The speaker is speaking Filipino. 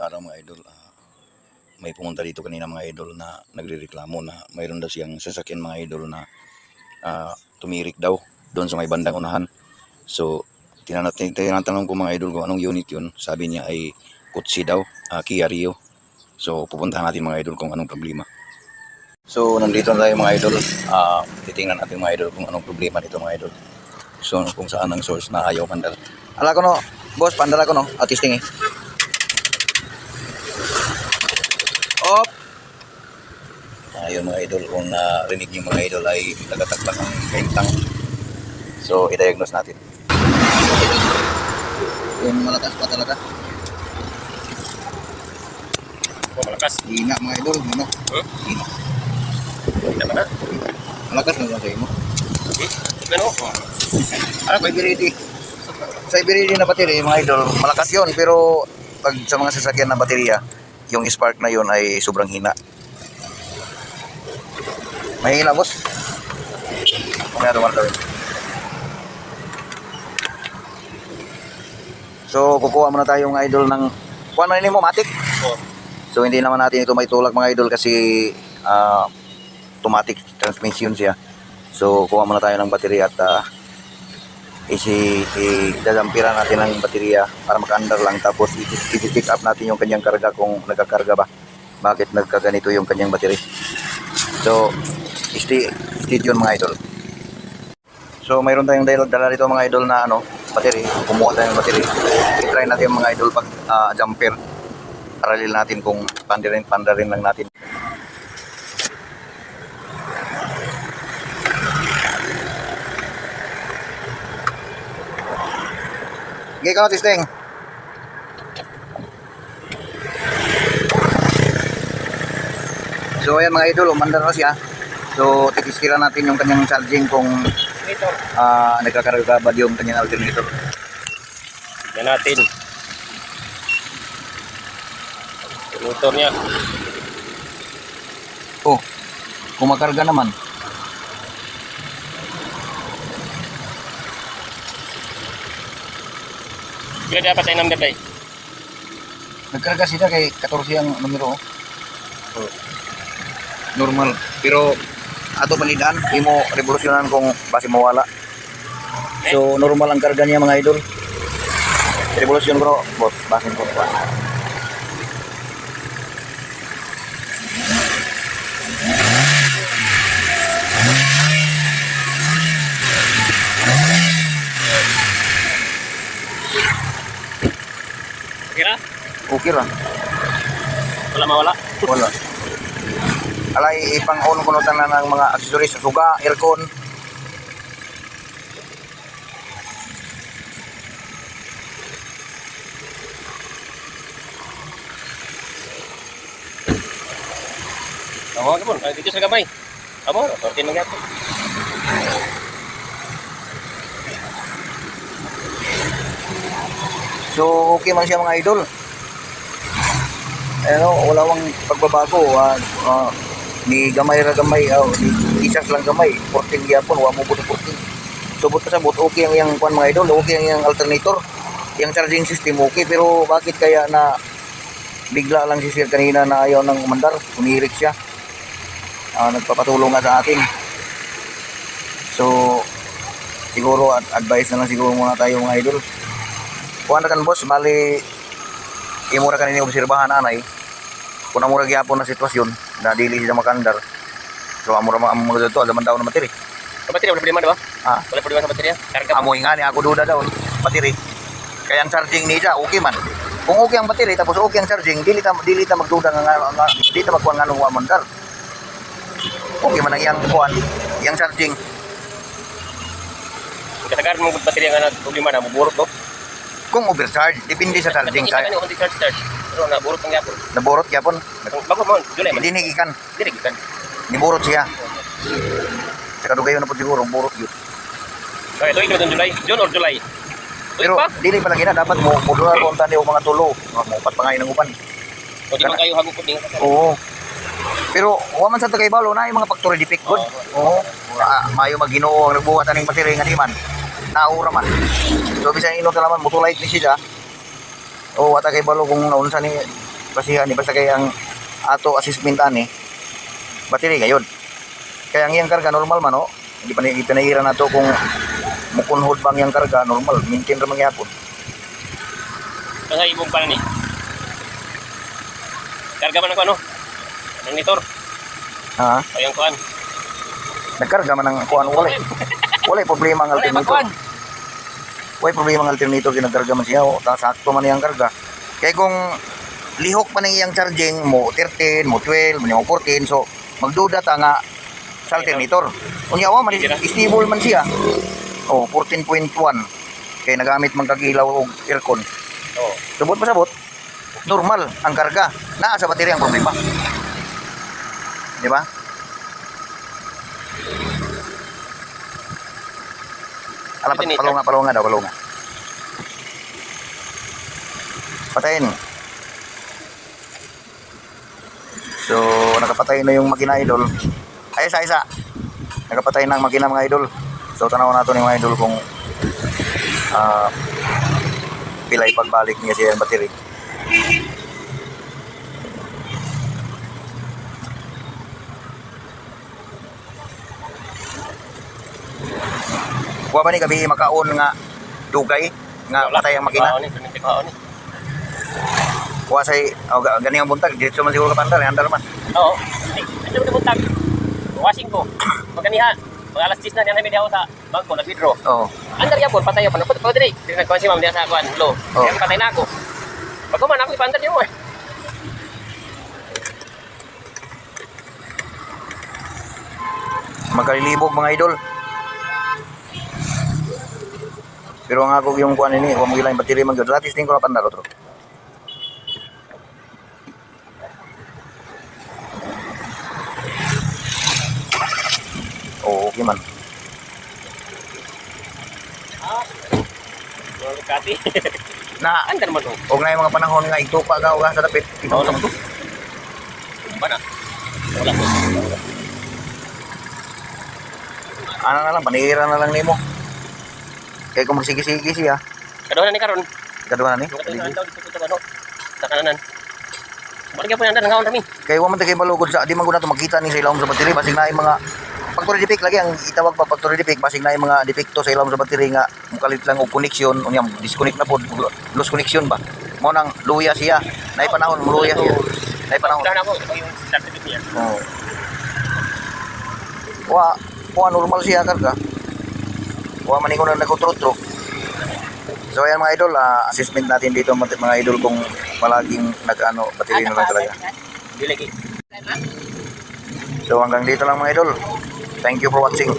araw mga idol, may pumunta dito kanina mga idol na nagrereklamo na mayroon daw siyang sasakyan mga idol na tumirik daw doon sa may bandang unahan. So tinatanong ko mga idol kung anong unit yun. Sabi niya ay Kutsi daw, Kia Rio. So pupuntahan natin mga idol kung anong problema. So nandito na tayo mga idol, titingnan natin mga idol kung anong problema nito mga idol. So kung saan ang source na ayaw mandal. Ala ko no, boss, pandala ko no, testing eh. Op! Ayun mga idol, kung narinig niyo mga idol ay nagataklak ang bentang. So i-diagnose natin. Yung malakas pa talaga. Oh, malakas. Hina mga idol, ano? Hina. Hina ba na? Malakas na lang sa'yo mo. Ano? Sa Ibiridi na battery mga idol, malakas yun. Pero pag sa mga sasakyan na baterya, yung spark na yun ay sobrang hina. May hina boss. Kung meron gawin. So kukuha muna tayo mga idol ng kuha na mo matik. So hindi naman natin ito may tulak mga idol kasi automatic transmission siya. So kuha muna tayo ng baterya at idadampiran natin ang baterya para maka-under lang, tapos i-pick up natin yung kanyang karga kung nagkakarga ba, bakit nagkaganito yung kanyang baterya. So stay tuned mga idol. So mayroon tayong dala dito mga idol na battery. Kumuha tayo ng battery, i-try natin mga idol pag jumper, parallel natin kung pandarin lang natin. Okay, ka testing. So ayan mga idol, umandar na siya. So titiskiran natin yung kanyang charging kung nagkakarga ba yung kanyang alternator. Yan natin. Motor niya. Oh, kumakarga naman. Kaya dapat tayo number tayo. Nagkarga sila kay 14 ang numero. Normal. Pero ato panidaan, imo revolusyonan kung base mawala. So normal ang karga niya mga idol. Revolusyon bro, boss, basin ko pa. Okay lang. Wala mawala? Wala. Alay, ipang-on ko na ng mga accessories, suga, aircon. Tawag mo, dito sa gamay. Amo, sortin mo gato. So, okay man siya mga idol. Wala wang pagbabago. Ni gamay ra gamay, ni isas lang gamay. 14 gyapon, wa mo buto 14. So, buto sa buto, okay ang yang kuan mga idol, okay ang yang alternator. Yang charging system okay, pero bakit kaya na bigla lang si Sir kanina na ayaw nang umandar, unirik siya. Nagpapatulong nga sa atin. So, siguro advice na lang siguro muna tayo mga idol. Kuha na kan boss, bali imura kanini obserbahan anay. Kung amura gyapon na sitwasyon na dili siya makandar. So amura dito alaman daw na battery. Ang battery wala problema ba? Wala problema sa baterya. Karga Amoy nga ni ako duda daw battery. Kaya ang charging niya okay man. Kung okay ang battery tapos okay ang charging, dili ta magduda nga dili ta magkuan nga nung mandar. Okay man ang iyang kuan, iyang charging. Kasagaran mo baterya nga na problema na maburot do. Kung overcharge, depende sa charging sa. Ano kung charge? Pero naburot ang yapon. Naborot gyapon. Bago mo, July man. Dinigikan. Dinigikan. Niborot siya. Saka dugayon na po siguro, borot yun. Okay, tuig na July. June or July? Pero dili pa lagi na, dapat mo duha ko tani o mga tulo. Mo pat pangay ng uban. O di man kayo hago po din. Oo. Pero wa man sa tagay balo na yung mga factory defect good. Oo. Mayo magginoo ang nagbuhat aning battery nga di man. Naura man. So bisan ino talaman motulite ni siya. O wata kay balo kung naunsa ni basihan ni basta kay ang ato assessment ani battery gayud. Kaya ang iyang karga normal man no. Hindi pa ni ipinaira nato kung mukunhod bang yang karga normal maintain ra man gyapon. Ang ibong pa ni. Karga man ako ano? Ang nitor. Ha? O yung kuan. Nagkarga man ang kuan wala problema ang alternator. Wala problema ang alternator kinakarga man siya o sakto man iyang karga. Kaya kung lihok pa iyang charging mo 13, mo 12, mo 14 so magduda ta nga sa alternator. Unya wa man stable man siya. Oh, 14.1. Kaya nagamit man kagilaw og aircon. Oh. Subot pa sabot. Normal ang karga. Naa sa baterya ang problema. Di ba? Palunga daw, palunga. Patayin. So, nakapatay na yung makina idol. Ay, isa. Nakapatay na ang makina mga idol. So, tanaw nato ni mga idol kung pilay pagbalik niya siya yung battery. Kuha ba ni gabi makaon nga dugay nga patay ang makina? Kuha say gani ang buntag dito man siguro kapandar andar man. Oo. Ito na buntag. Washing ko. Maganiha. Mga alas 10 na niyan media ako sa bangko nag-withdraw. Oo. Andar yapon patay yapon. Pwede diri. Nagkuan si ma'am diya sa kuan. Lo. Kaya patay na ako. Pag kuman ako ipandar niyo eh. Magkalilibog mga idol. Pero ang ako yung kuan ini, wa mo gilang battery man gyud. Gratis din ko na pandar otro. Oh, okay man. Kati. Na, Andar mo to. og na yung mga panahon nga itupa ka og sa dapit. Ikaw sa to. Bana. Wala. Ano na lang, panira na lang nimo. Kaya kung magsigi-sige siya, Kaduhan na ni karon. kaduha na ni. Kaduhan daw dito sa ano. Sa kananan. Balik gyapon andar ngaon rami. Kaya wa man tay kay malugod sa di man gud nato makita ni sa ilawom sa battery basig na mga factory defect lagi ang itawag pa factory defect basig na mga depekto sa ilawom sa battery nga mukalit lang og connection unya disconnect na pod lost connection ba. Mo nang luya siya. Nay panahon mo luya siya. Nay panahon. Kaduhan ako yung certificate niya. Oh. Wa normal siya karga. Wa man ingon na nagutro-tro. So ayan mga idol, assessment natin dito mga idol kung palaging nag-ano, battery na lang talaga. Dili. So hanggang dito lang mga idol. Thank you for watching.